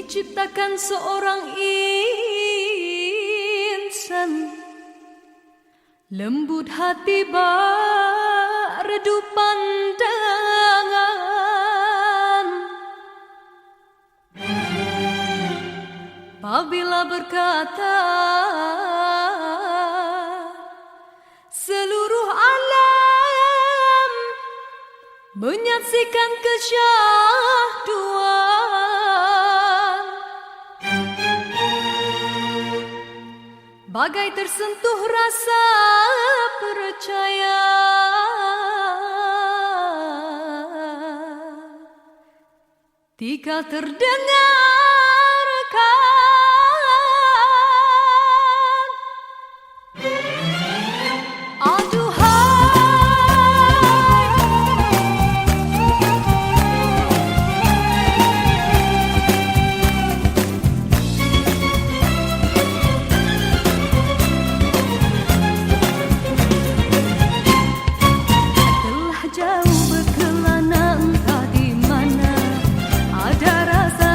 diciptakan seorang insan, lembut hati bak redup pandangan. Apabila berkata seluruh alam menyaksikan kesyahduan, bagai tersentuh rasa percaya. Tika terdengarkan jauh berkelana entah di mana ada rasa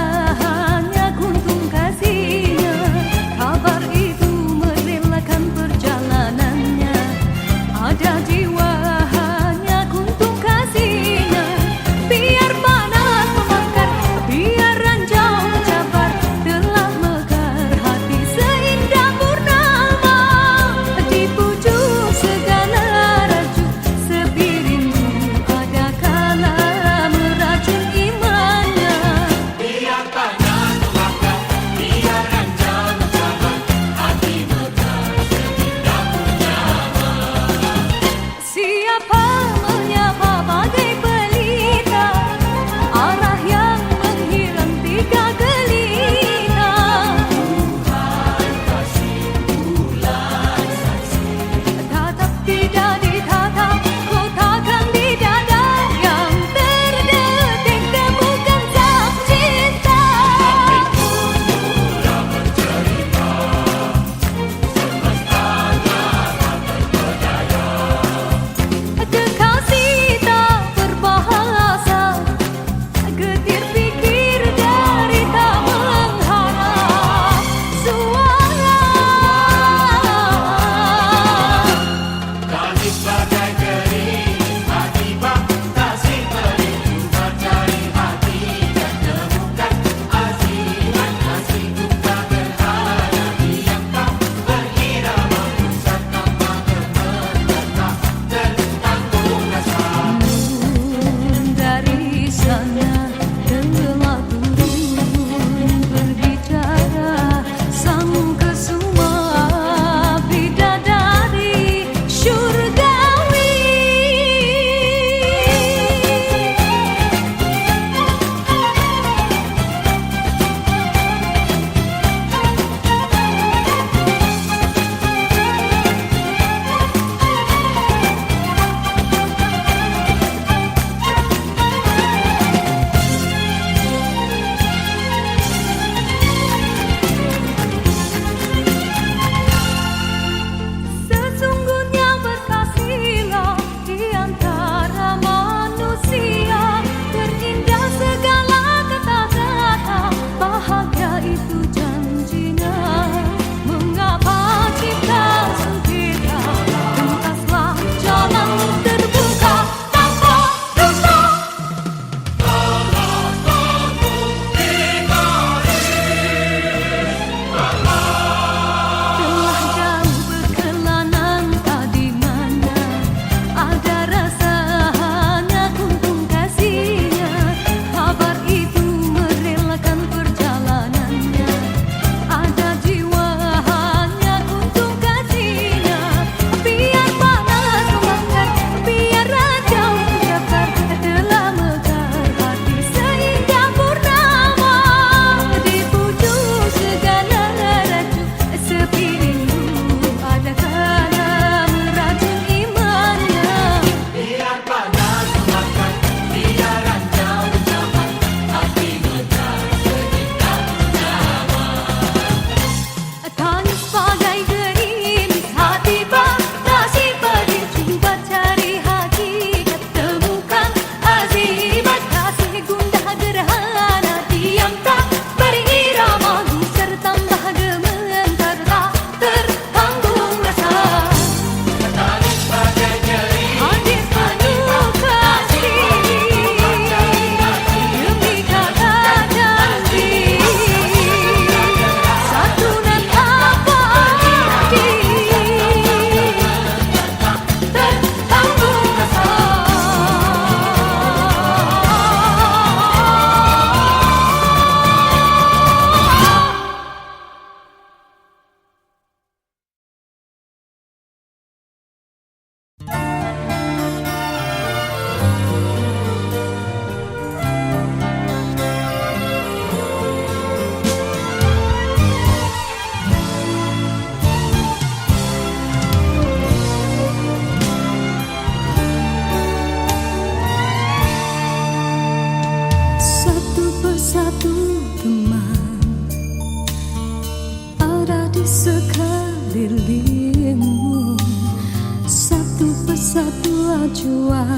jua-jua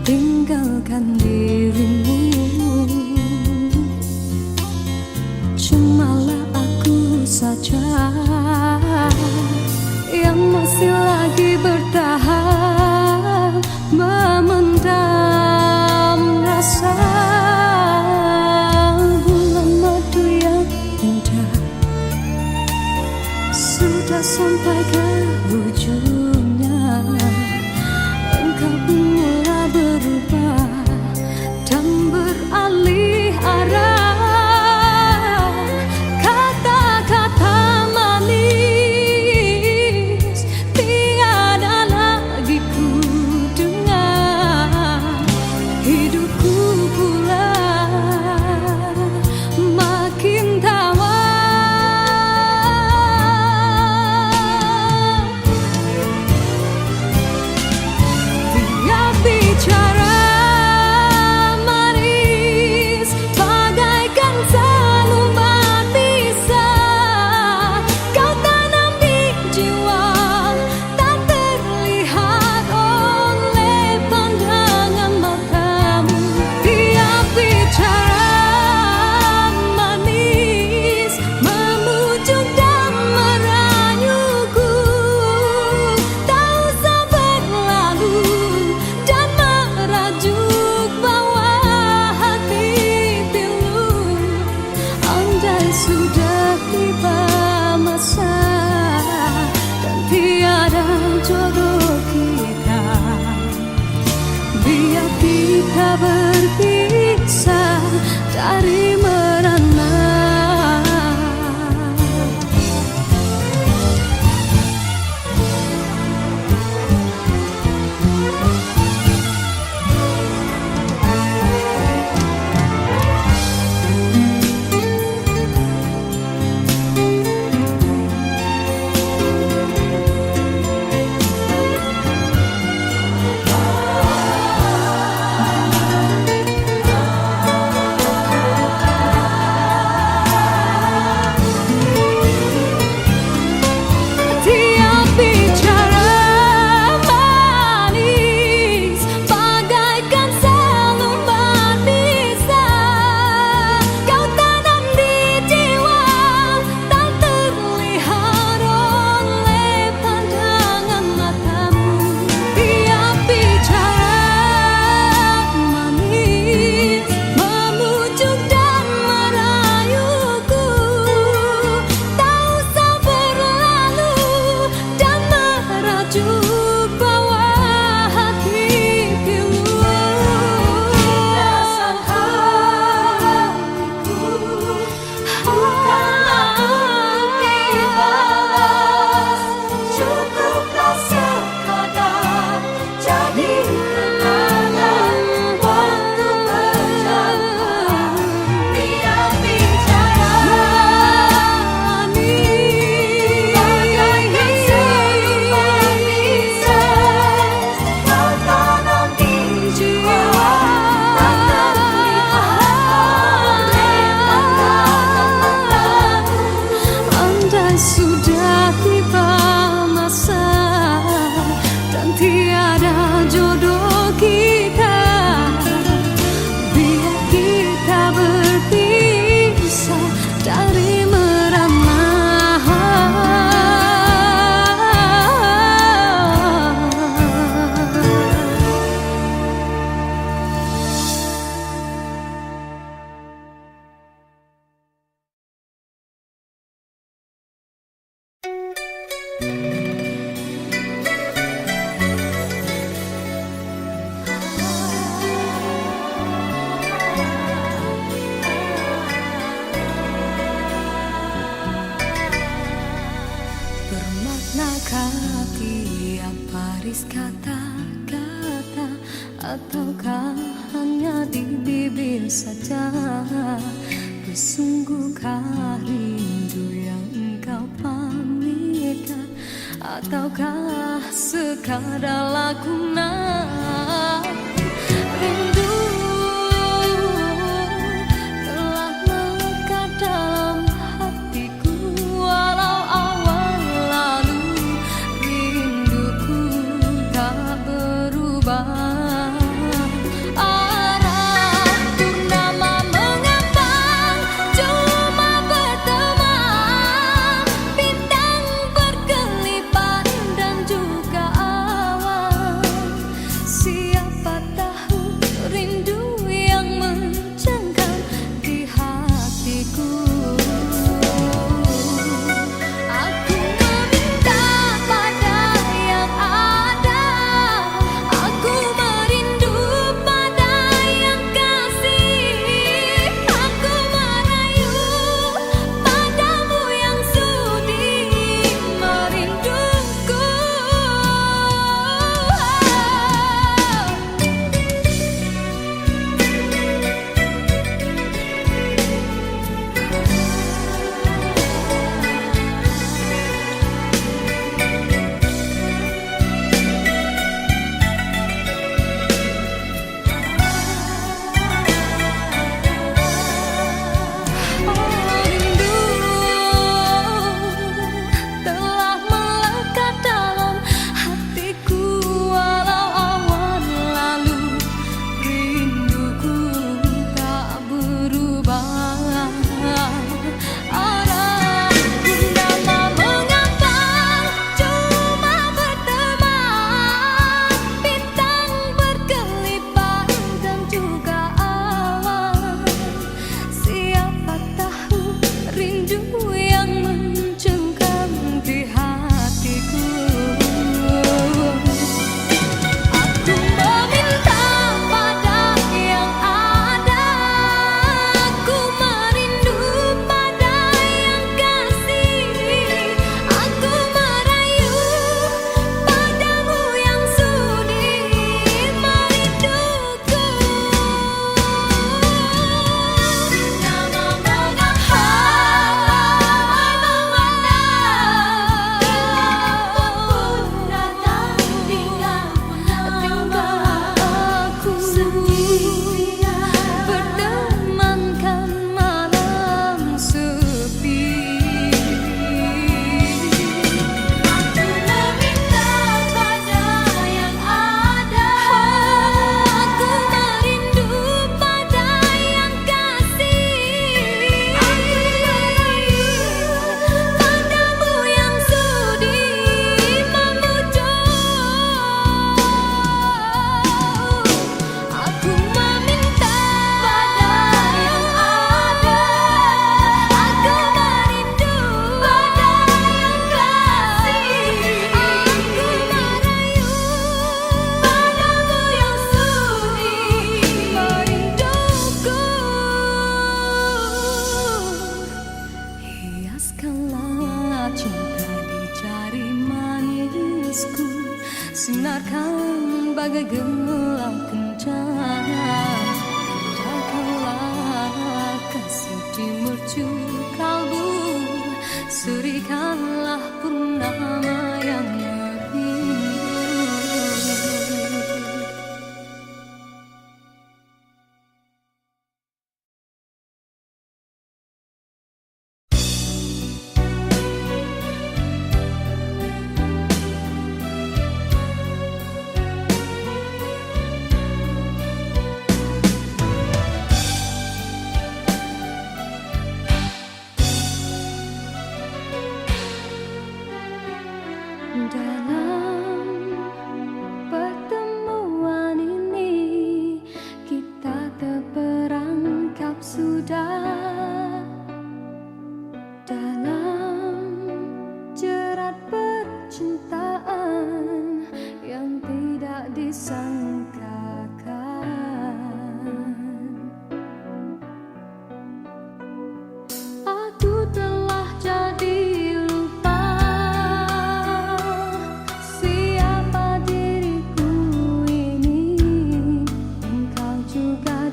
tinggalkan dirimu. Cumalah aku saja yang masih lagi bertahan memendam rasa. Bulan madu yang indah sudah sampai ke ujungnya. Engkau pun mulai berubah dan beralih arah. Kata-kata manis tiada lagi ku dengar. Hidupku pula makin tawar. Dia bicara manis bagaikan selumbat pisah. Kau tanam di jiwa tak terlihat oleh pandangan matamu. Dia bicara manis memujuk dan merayuku. Tak usah berlalu dan merajuk bawah hati pilu. Andai sudah tiba masa dan tiada jodoh kita, biar kita berpisah dari merana. Dia bicara manis bagaikan selumbat pisah. Kau tanam di jiwa tak terlihat oleh pandangan matamu. Dia bicara manis memujuk dan merayuku. Tak usah berlalu dan merajuk bawah hati pilu. Rasa hatiku bukanlah untuk dibalas. Cukuplah sekadar jadi kenangan waktu berjalan. Dia bicara manis bagaikan selumbat pisah. Kau tanam di jiwa tak terlihat oleh pandangan matamu. Andai sudah tiba masa dan tiada jodoh kita, biar kita berpisah dari merana. Bermaknakah tiap baris kata-kata, ataukah hanya di bibir saja? Bersungguhkah rindu yang engkau pamitkan, ataukah sekadar lakonan? Rindu telah melekat dalam hatiku, walau awal lalu rinduku tak ber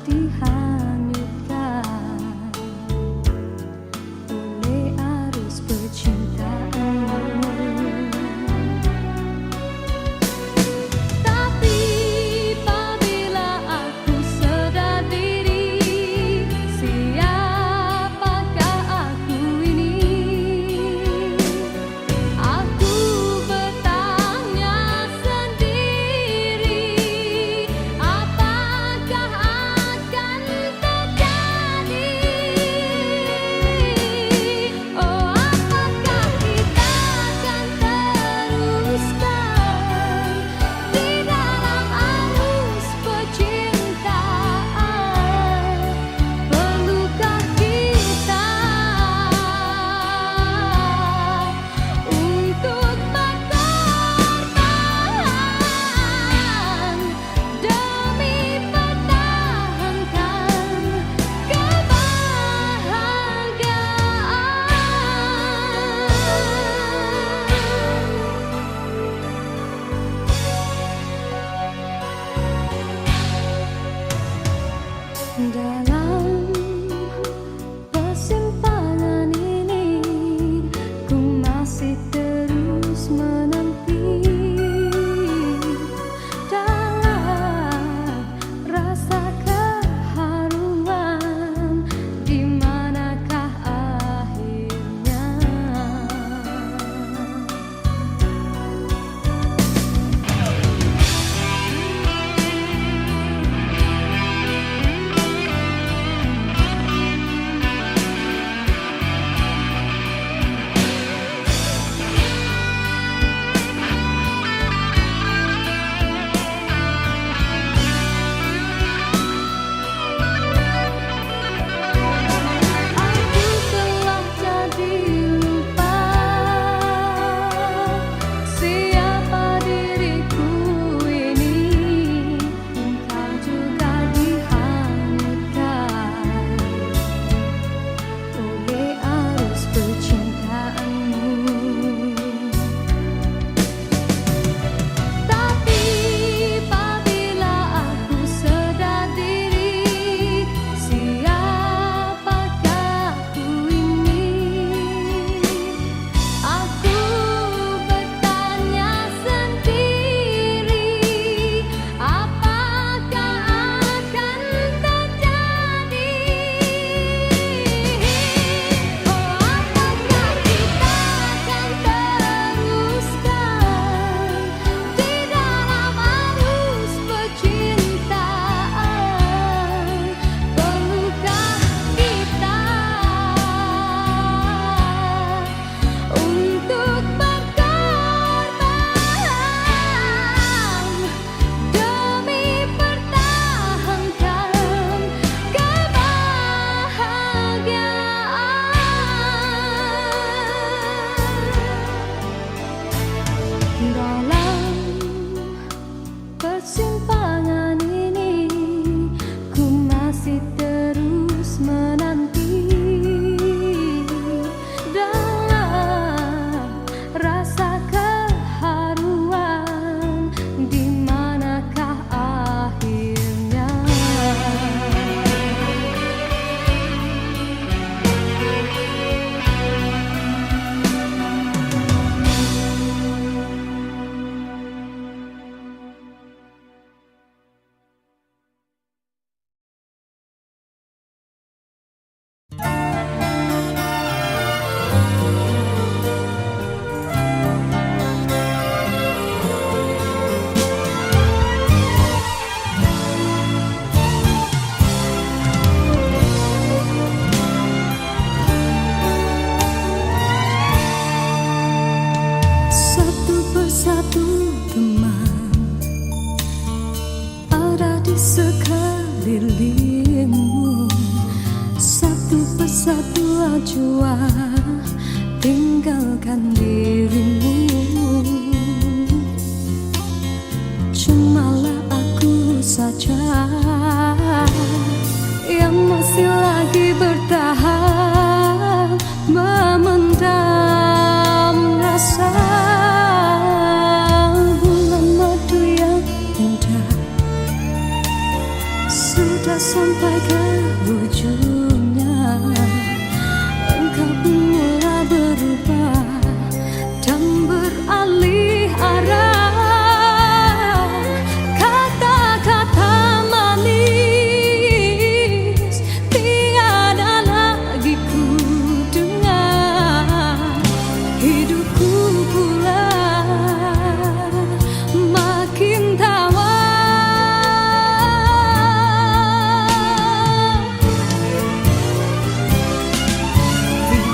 dihanyutkan oleh arus percintaanmu. Tapi apabila aku sadar diri, siapakah aku ini? Aku bertanya sendiri, apakah akan terjadi? Oh, apakah kita akan teruskan di dalam arus percintaan? Perlukah kita untuk berkorban demi pertahankan kebahagiaan? Dalam persimpangan ini, ku masih terus menanti dalam rasa keharuan, di manakah akhirnya? Aku telah jadi lupa siapa diriku ini. Engkau juga dihanyutkan oleh arus percintaanmu. Tapi apabila aku sadar diri, siapakah aku ini? Aku bertanya sendiri, apakah akan terjadi? Oh, apakah kita akan teruskan di dalam arus percintaan? Perlukah kita untuk berkorban demi pertahankan kebahagiaan? Dalam persimpangan ini, ku masih terus menanti dalam rasa keharuan, di manakah akhirnya? Satu persatu teman ada di sekelilingmu. Satu persatu ajwa tinggalkan dirimu. Cumalah aku saja yang masih lagi bertahan, memendam rasa. Bulan madu yang indah sudah sampai sampai ke ujungnya. Engkau pun mulai berubah dan beralih arah. Kata-kata manis tiada lagi ku dengar. Hidupku pula makin tawar.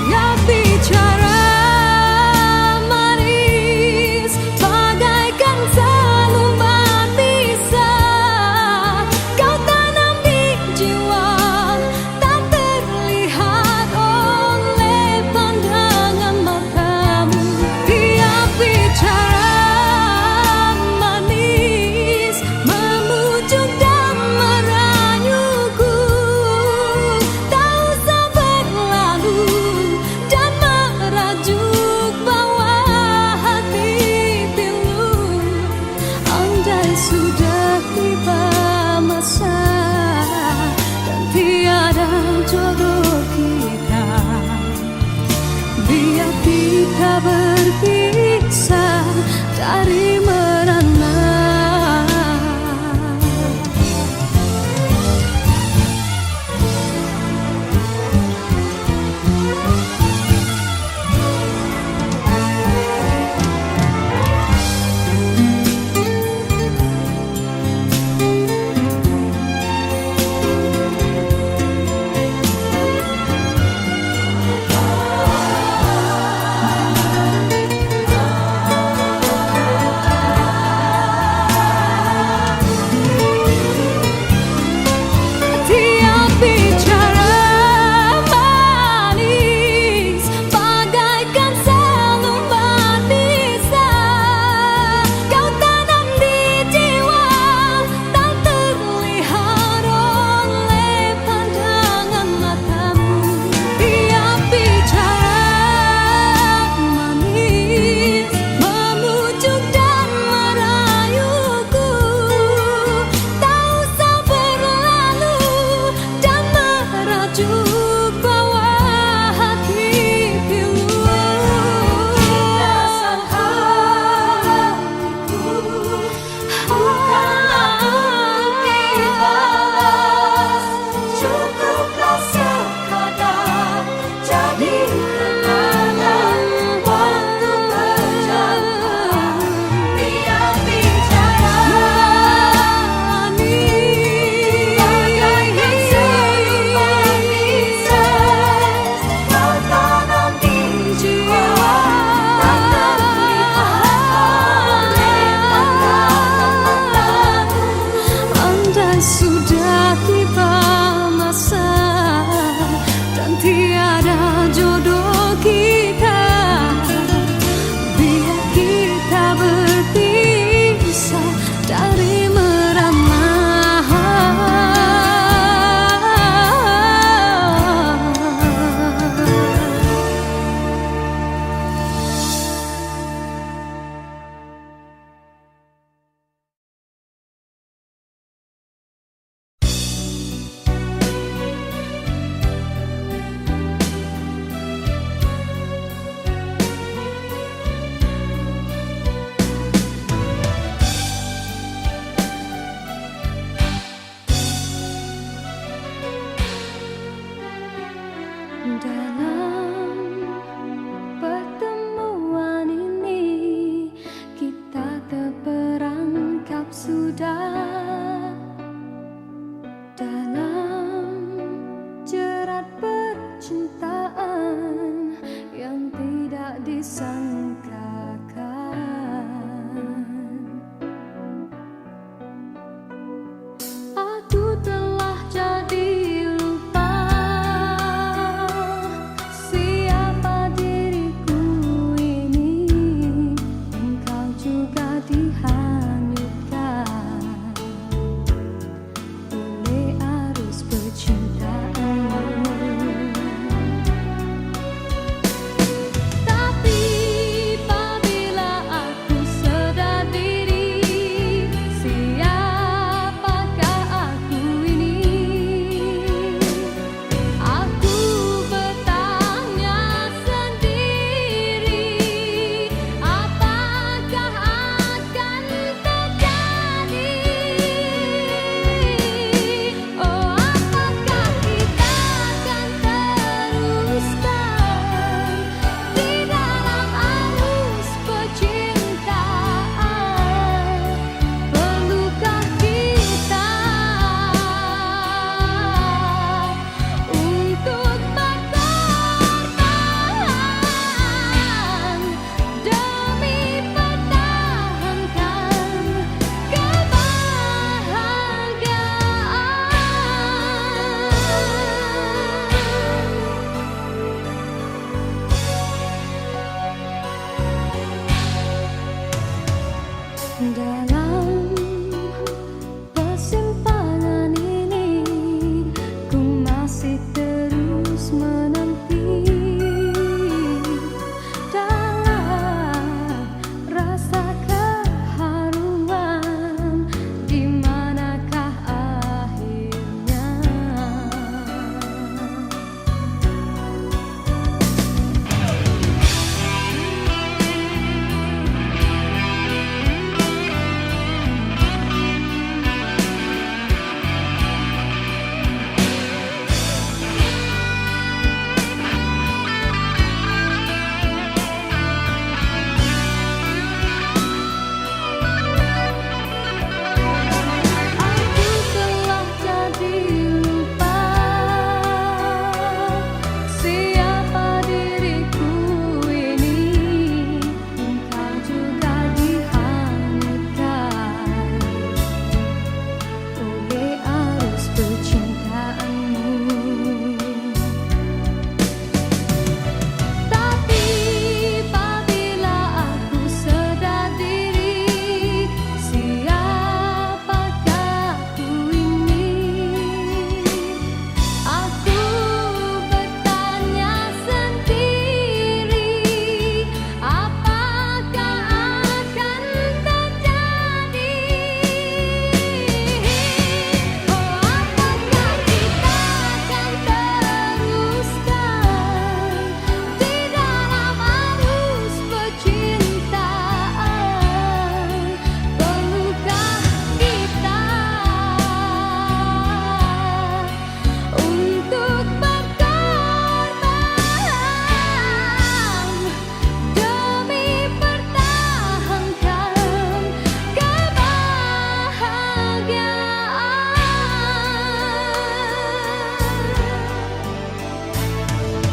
Dia bicara manis bagaikan seluman bisa kau tanam di jiwa, tak terlihat oleh pandangan matamu. Dia bicara manis memujuk dan merayuku, tak usah berlalu dan merajuk bawah hati pilu. Andai sudah tiba masa dan tiada jodoh kita, biar kita berpisah dari merana.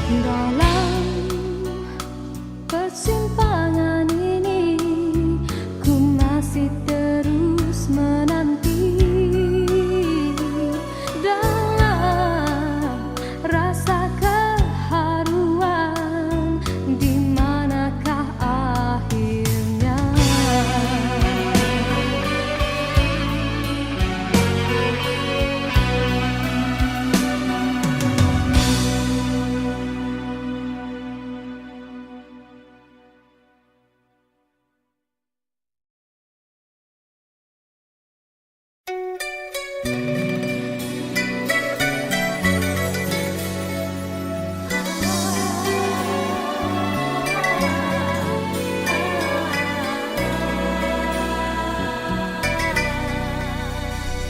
Dalam persimpangan ini ku masih terus menanti. Dalam rasa keharuan, di manakah akhirnya?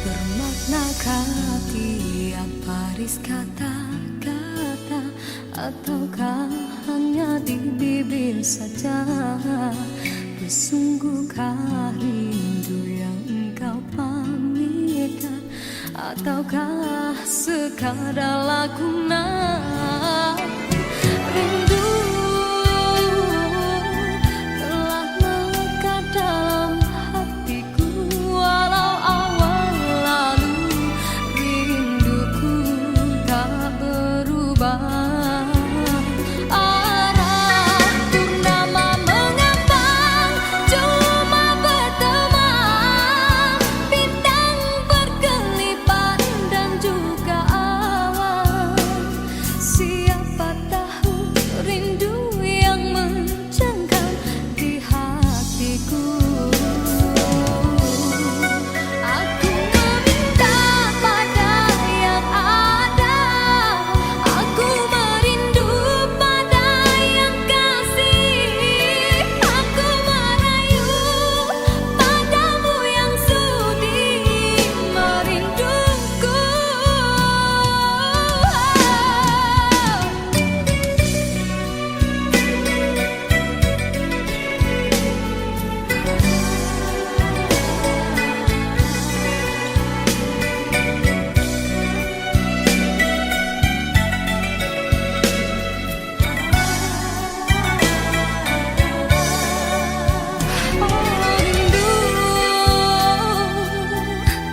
Bermaknakah tiap baris kata-kata, ataukah hanya di bibir saja? Bersungguhkah rindu yang engkau pamitkan, ataukah sekadar lakonan? Rindu telah melekat dalam hatiku, walau awal lalu rinduku tak berubah. Arah purnama mengambang, cuma berteman, bintang berkelipat dan juga awan. Siapa tahu rindu yang mencengkam di hatiku. Aku meminta pada yang ada, aku merindu pada yang kasih. Aku merayu padamu yang sudi merinduku. Rindu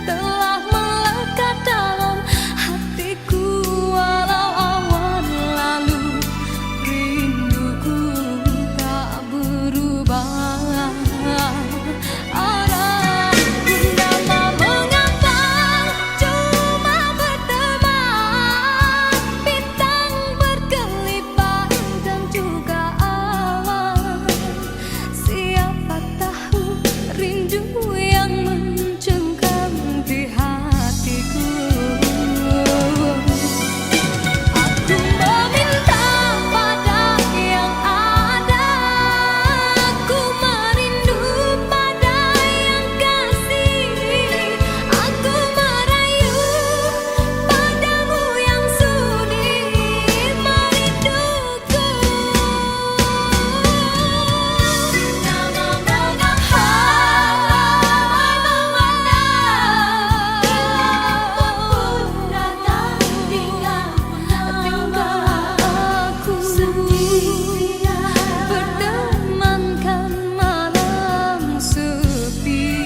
telah melekat dalam hatiku, walau awan lalu rinduku tak berubah. Arah purnama mengambang, cuma berteman, bintang berkelipat dan juga awan. Siapa tahu rindu yang mencengkam di hatiku. Aku meminta pada yang ada, aku merindu pada yang kasih. Aku merayu padamu yang sudi merinduku. Nama aku bertemankan malam sepi.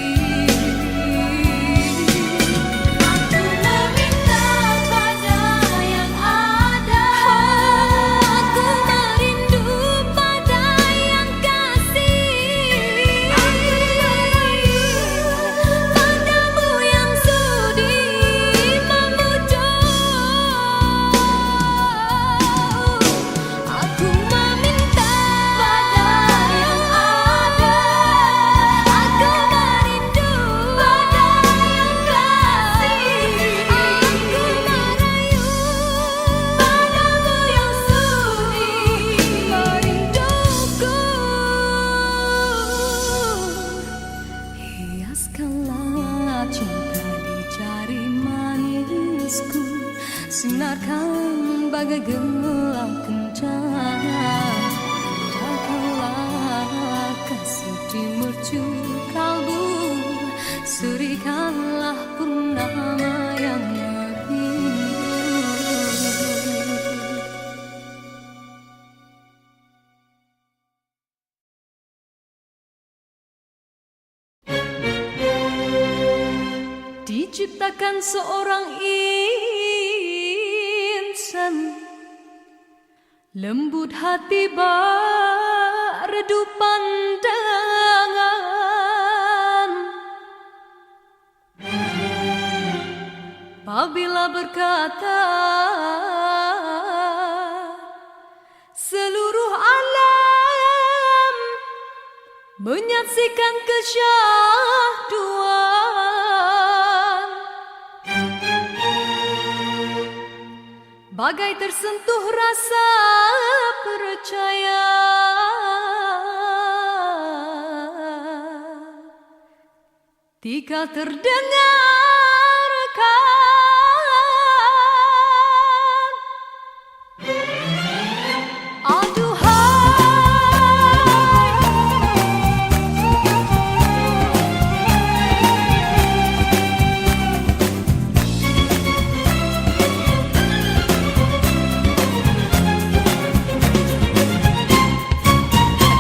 Aku meminta pada yang ada, aku merindu pada yang kasih. Aku merayu padamu yang sudi memujuk. Aku meminta pada yang ada, aku merindu pada yang kasih. Aku merayu padamu yang sudi merinduku. Hiaskanlah cinta di jari manisku, sinarkan bagai gelang kencana. Jagalah kasih di mercu kalbu, serikanlah purnama yang merindu. bagaikan seorang insan, lembut hati bak redup pandangan. Apabila berkata seluruh alam menyaksikan kesyahduan, bagai tersentuh rasa percaya. Tika terdengarkan,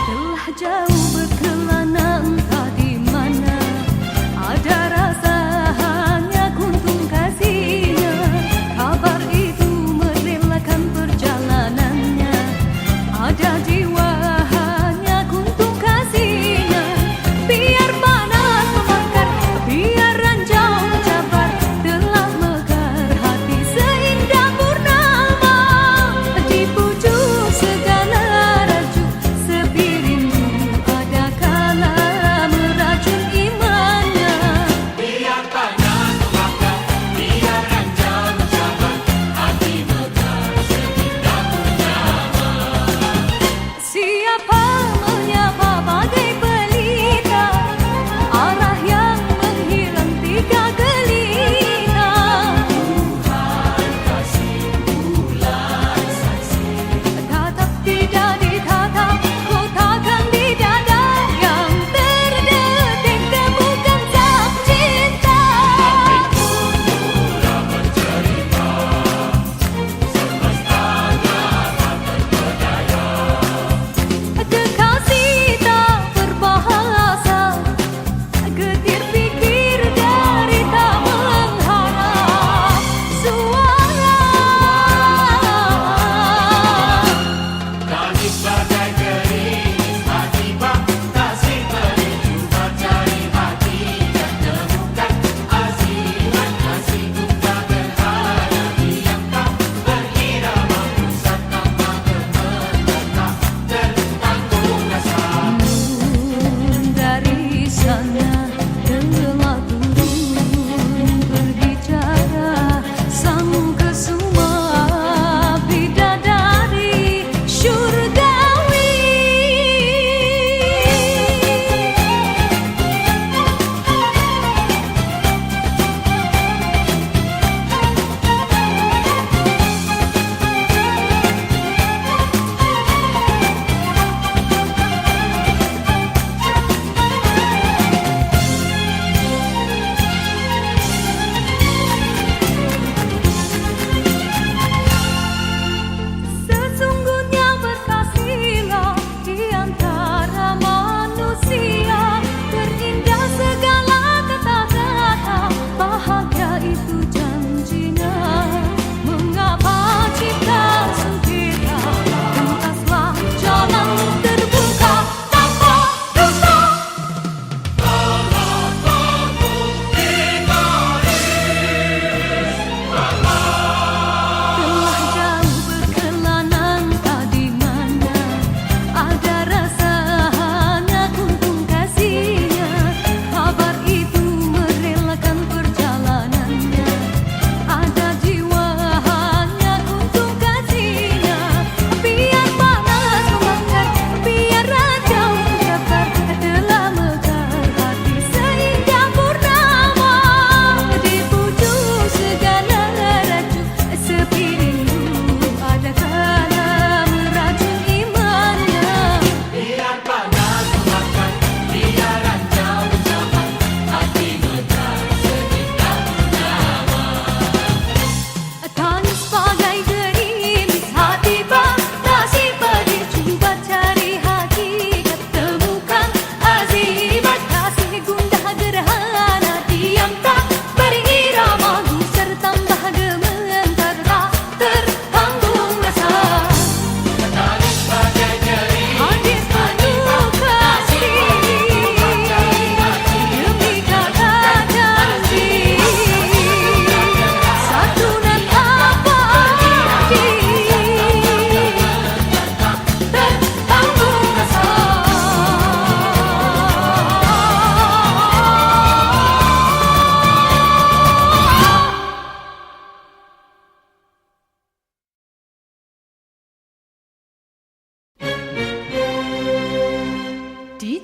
telah jauh berkelana entah di mana ada rasa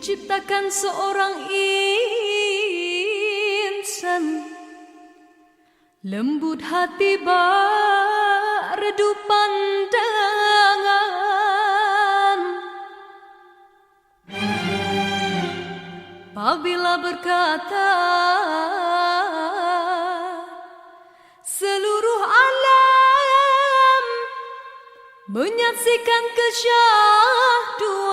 menciptakan seorang insan lembut hati redup pandangan. Apabila berkata seluruh alam menyaksikan kesyahduan,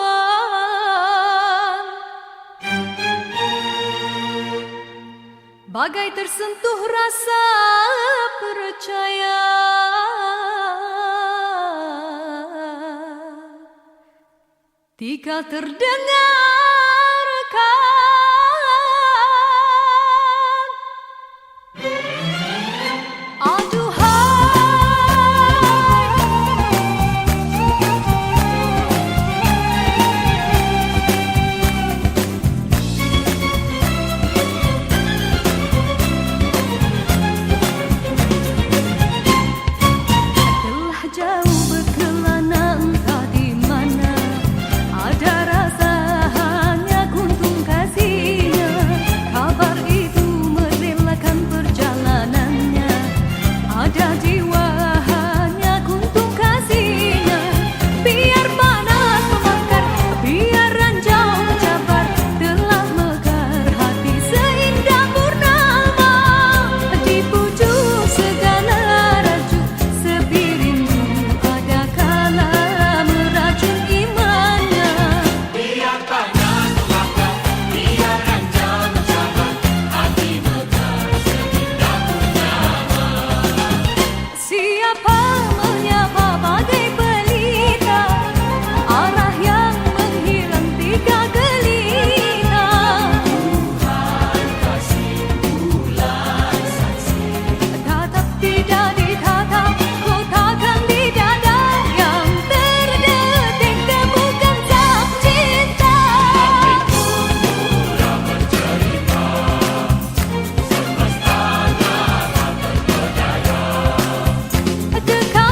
bagai tersentuh rasa percaya. Tika terdengarkan telah jauh berkelana entah di mana, ada rasa hanya kuntung kasihnya. Kabar itu merelakan perjalanannya, ada jiwa hanya kuntung kasihnya. Biar panas membakar, biar ranjau mencabar, telah mekar hati seindah purnama. Di pucuk segala raju sepi rindu, ada kala meracun imannya. Biar panas membakar, biar ranjau mencabar, hati mekar seindah purnama. Siapa menyapa bagai pelita, arah yang menghilang tiga gelita. Tuhan kasih bulan saksi, Tatap tidak ditatap, kotakan di dada yang terdetik temukan zat cinta. murah bercerita, semesta tak terpedaya. Dekat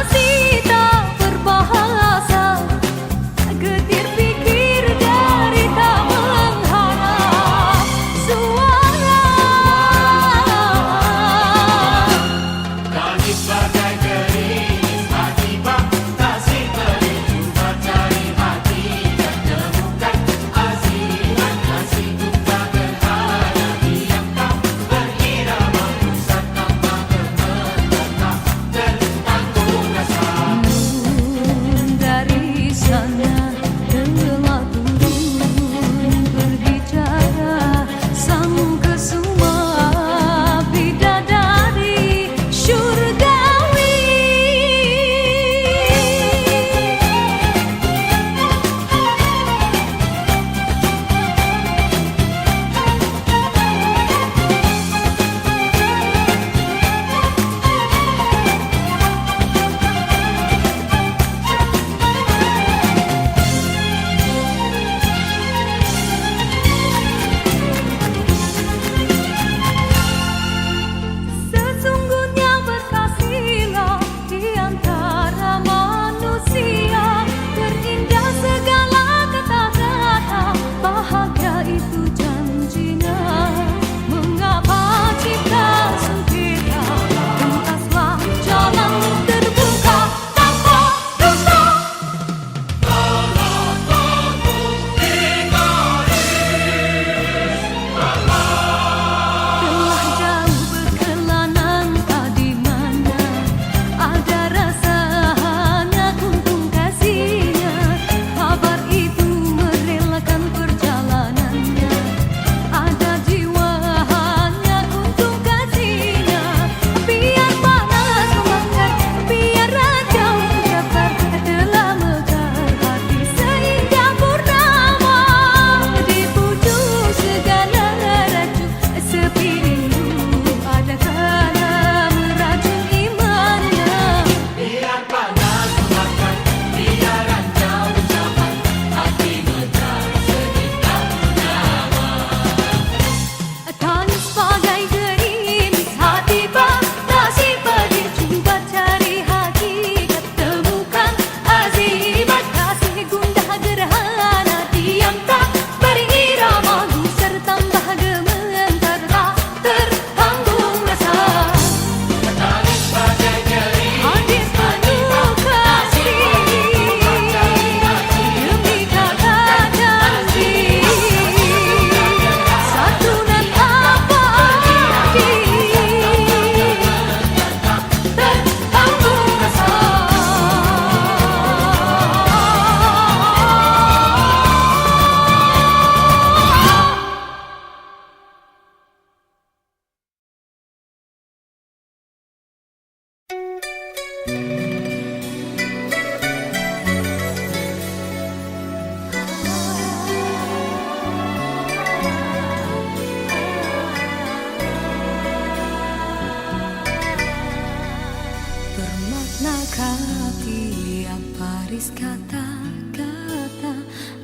Pernahkah tiap baris kata-kata,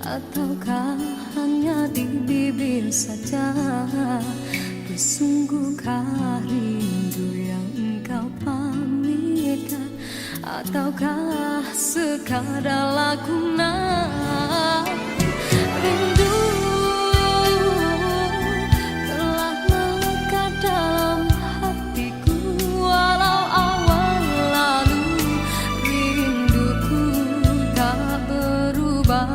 ataukah hanya di bibir saja? Sesungguhkah rindu yang engkau pamitkan, ataukah sekadar lakonan? Rindu telah melekat dalam hatiku, walau awal lalu rinduku tak berubah.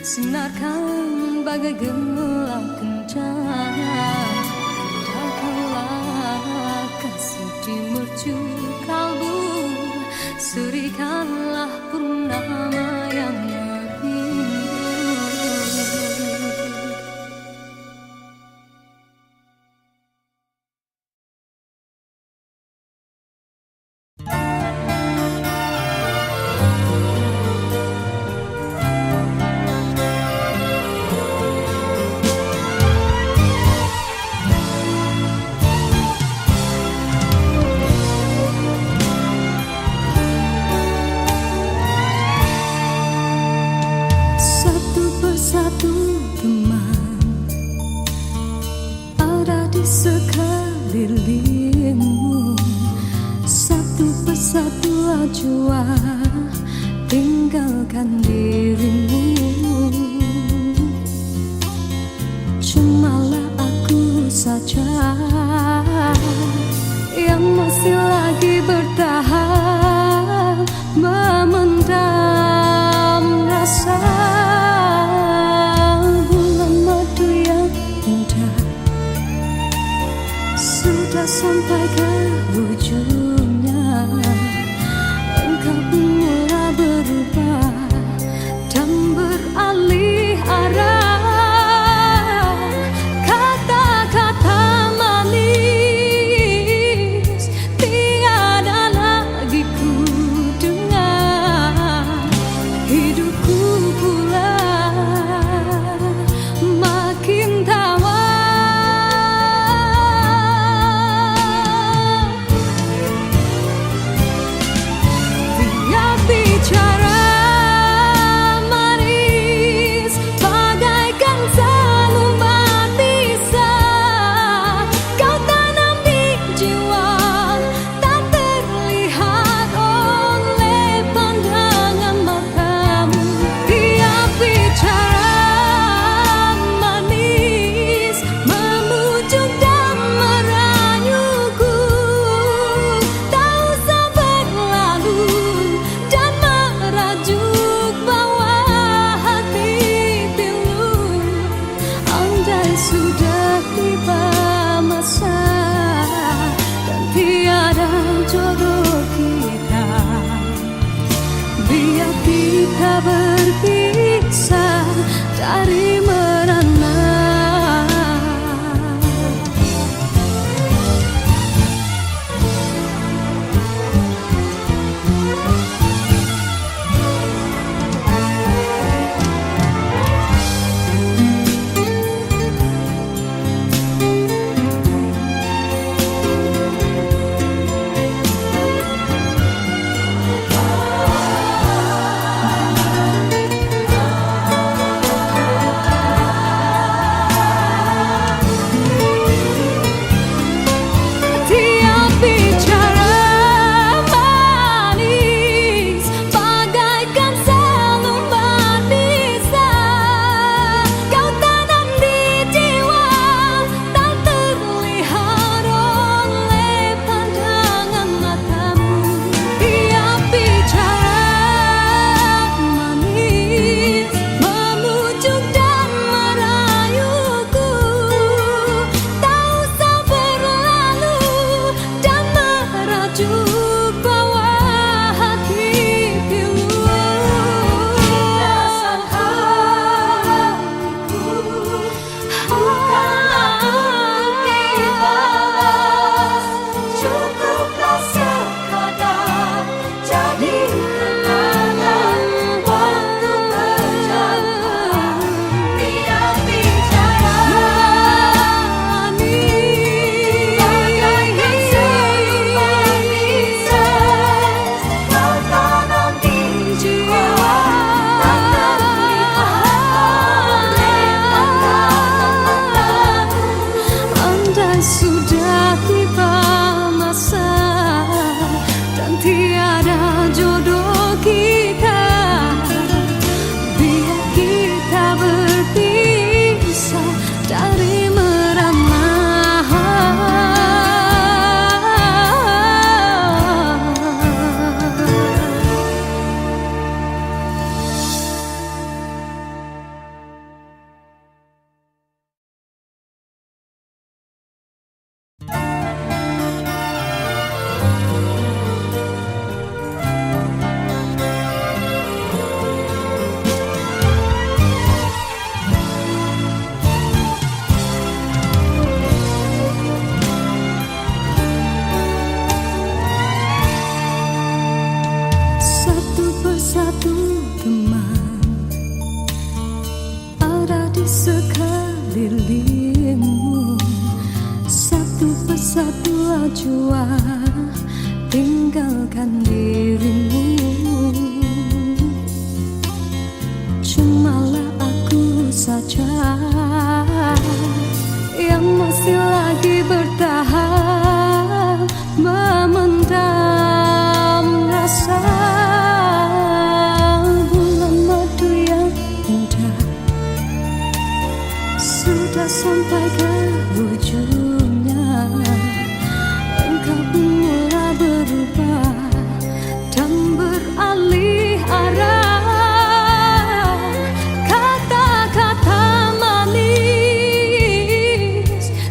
Sinarkan bagai gelang kencana, indahkanlah kasih di mercu kalbu, serikanlah purnama yang merindu. Satu teman ada di sekelilingmu, satu persatu jua tinggalkan dirimu. Cumalah aku saja yang masih lagi bertahan memendam. dua jua tinggalkan dirimu. Cumalah aku saja yang masih lagi bertahan memendam rasa. Bulan madu yang indah sudah sampai ke ujungnya. Engkau pun mulai berubah dan beralih arah. Kata-kata manis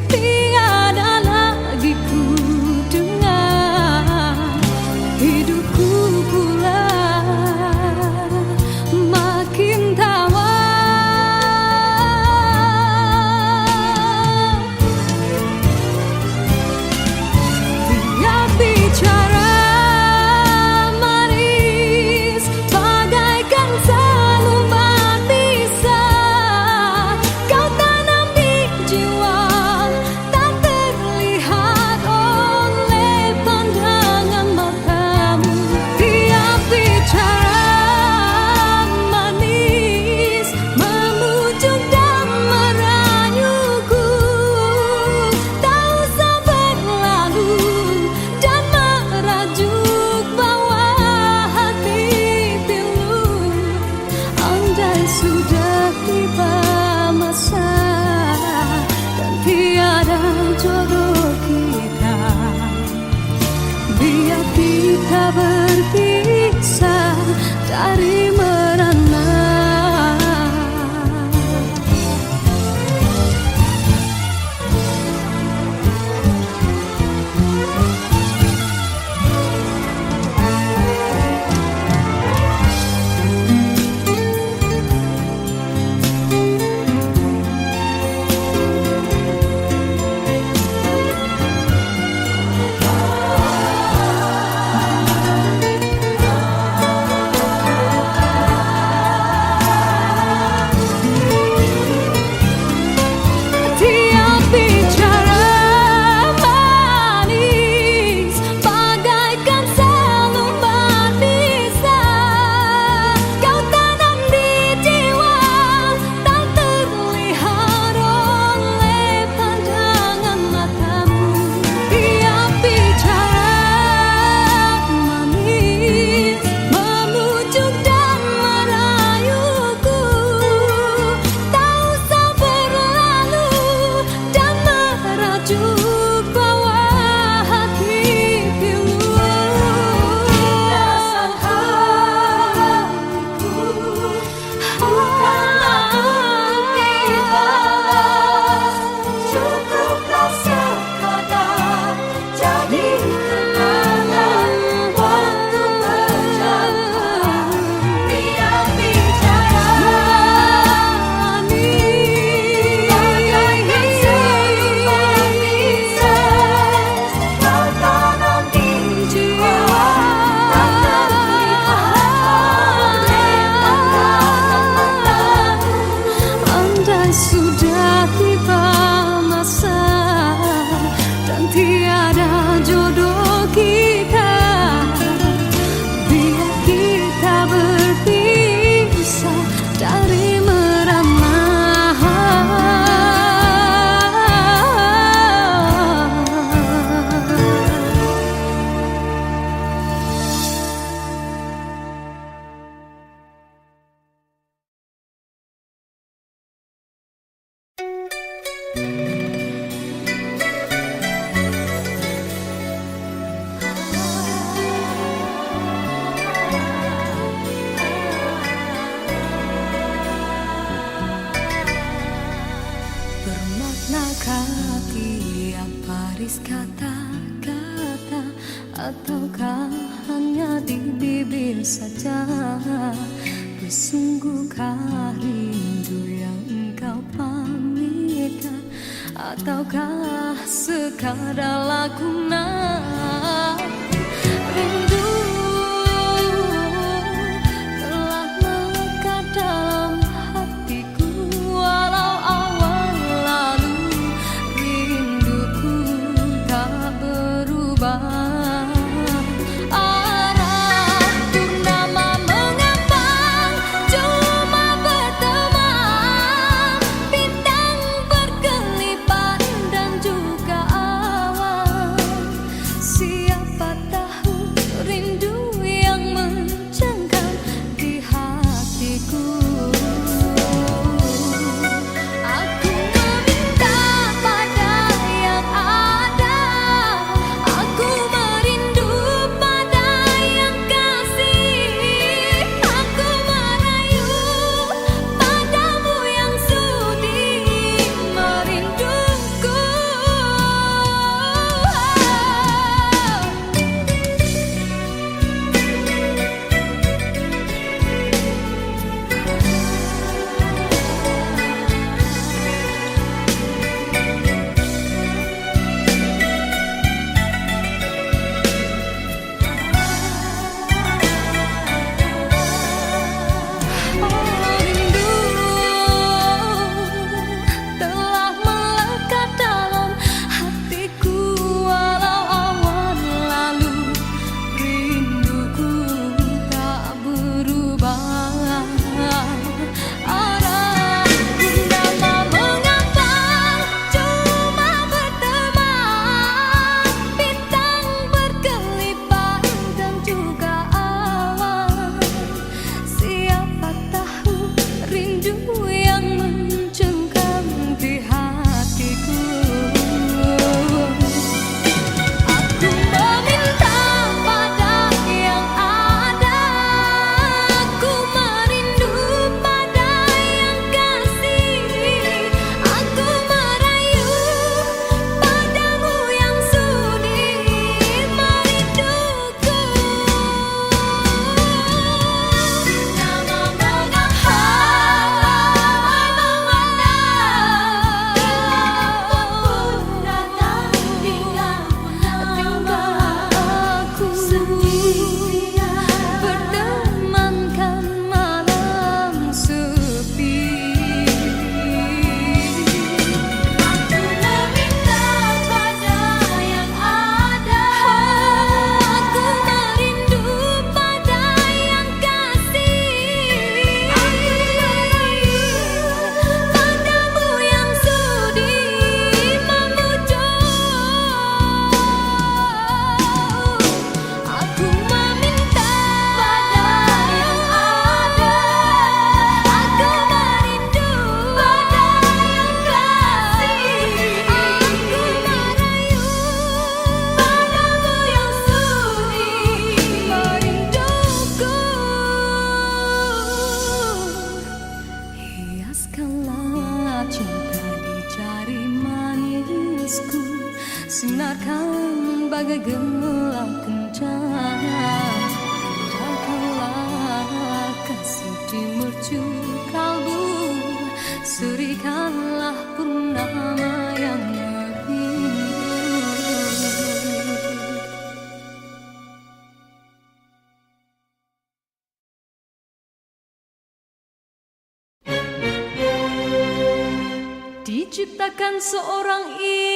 tiada lagi ku dengar. Hidupku pula makin tawar. Sudah tiba masa dan tiada jodoh kita, biar kita berpisah dari merana. Sudah tiba masa dan tiada jodoh kita, biar kita berpisah dari merana. Bermaknakah tiap baris kata-kata, ataukah hanya di bibir saja? Bersungguhkah rindu yang engkau pamitkan, ataukah sekadar lakonan? Rindu telah melekat dalam hatiku, walau awal lalu rinduku tak Sinarkan bagai gelap kencana, datanglah kasih di mercu kalbu, serikanlah purnama yang merindu. Diciptakan seorang insan,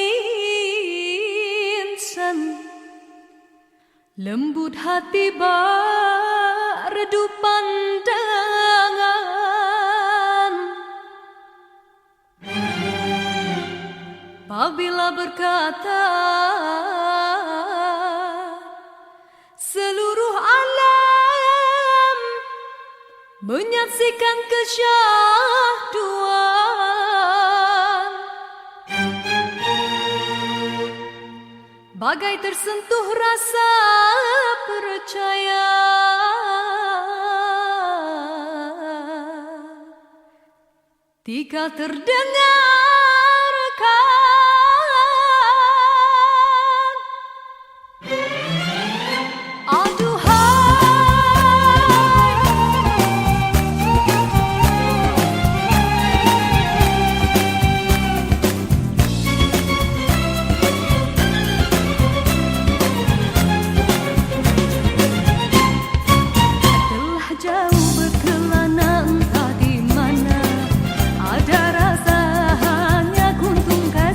lembut hati redup pandangan. Apabila berkata, seluruh alam menyaksikan kesyahduan, bagai tersentuh rasa percaya. Tika terdengarkan ada rasa hanya kuntung kasih.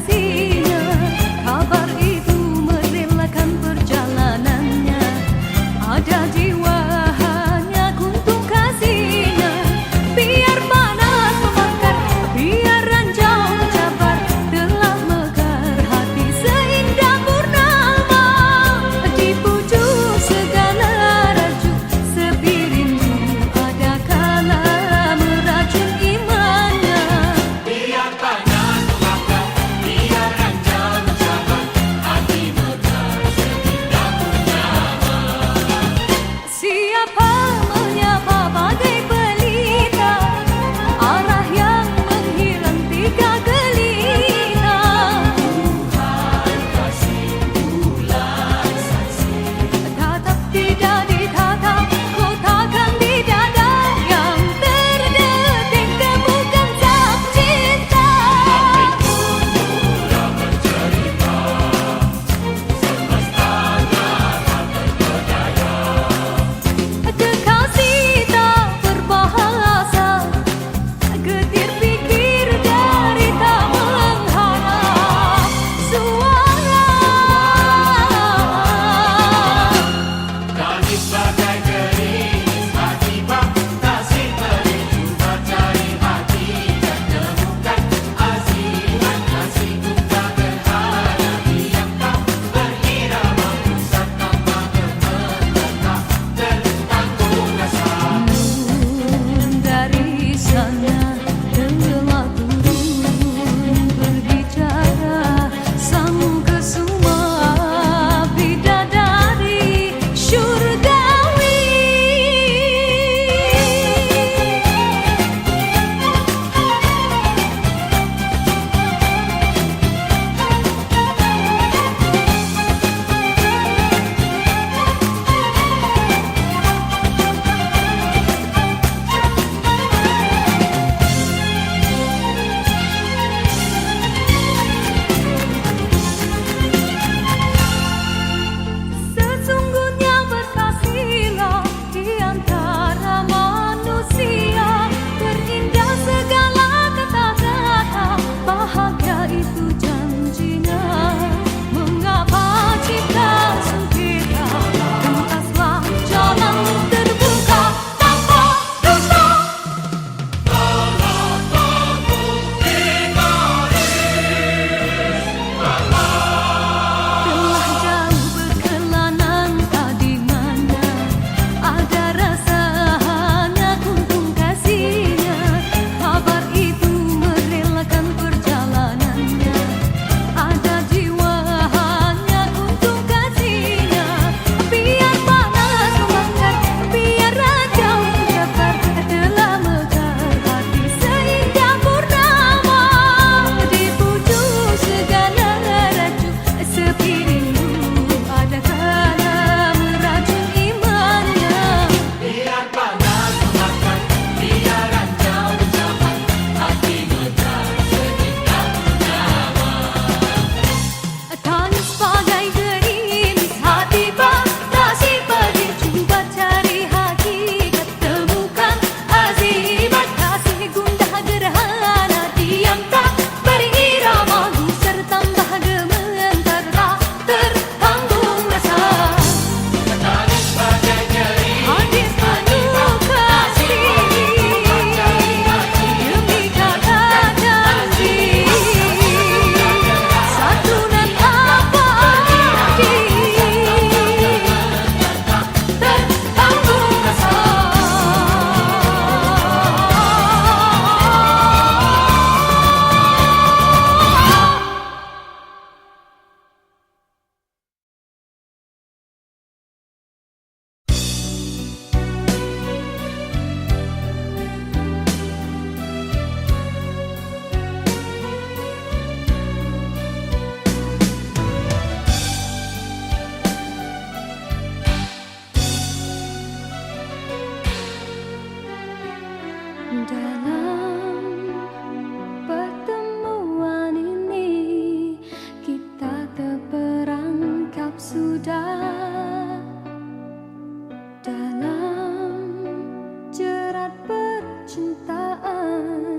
Tuhan.